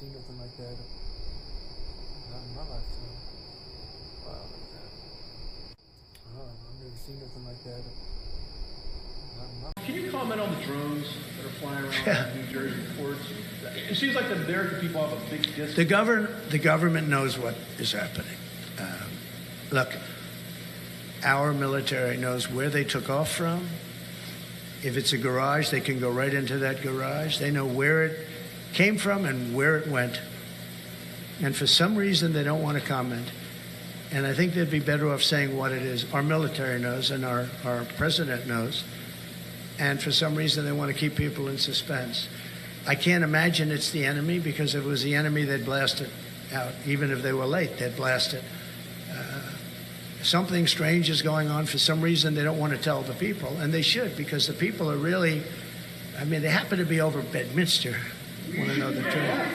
seen nothing like that. Not in my lifetime. Wow, look at that. I've never seen nothing like that. Not in my. Can you comment on the drones that are flying around New Jersey ports? It seems like the American people have a big distance. The government knows what is happening. Look, our military knows where they took off from. If it's a garage, they can go right into that garage. They know where it came from and where it went. And for some reason, they don't want to comment. And I think they'd be better off saying what it is. Our military knows and our president knows. And for some reason, they want to keep people in suspense. I can't imagine it's the enemy, because if it was the enemy, they'd blast it out. Even if they were late, they'd blast it. Something strange is going on. For some reason, they don't want to tell the people, and they should, because the people are really, I mean, they happen to be over Bedminster, want to know the truth.